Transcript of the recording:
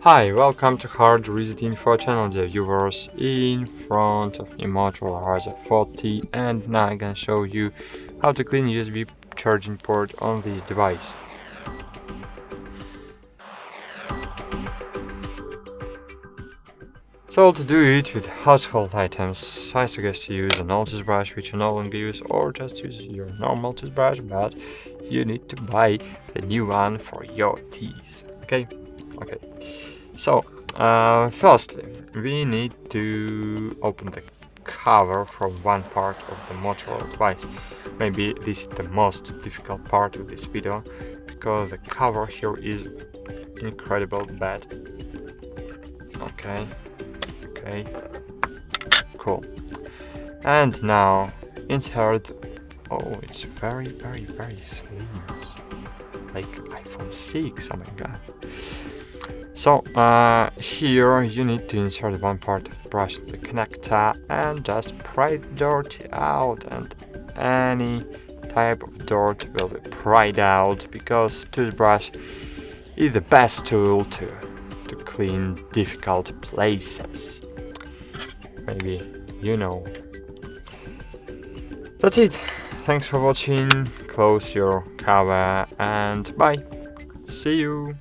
Hi, welcome to HardReset.Info channel, dear viewers. In front of me MOTOROLA Razr 40, and now I'm gonna show you how to clean USB charging port on this device. So to do it with household items, I suggest you use an old toothbrush which you no longer use, or just use your normal toothbrush, but you need to buy the new one for your teeth. Okay. So, firstly, we need to open the cover from one part of the Motorola device. Maybe this is the most difficult part of this video, because the cover here is incredible bad. Okay, cool. And now insert. Oh, it's very slim. It's like iPhone 6. Oh my god. So here you need to insert one part of the brush to the connector and just pry the dirt out, and any type of dirt will be pried out, because toothbrush is the best tool to clean difficult places. Maybe you know. That's it. Thanks for watching. Close your cover and bye. See you.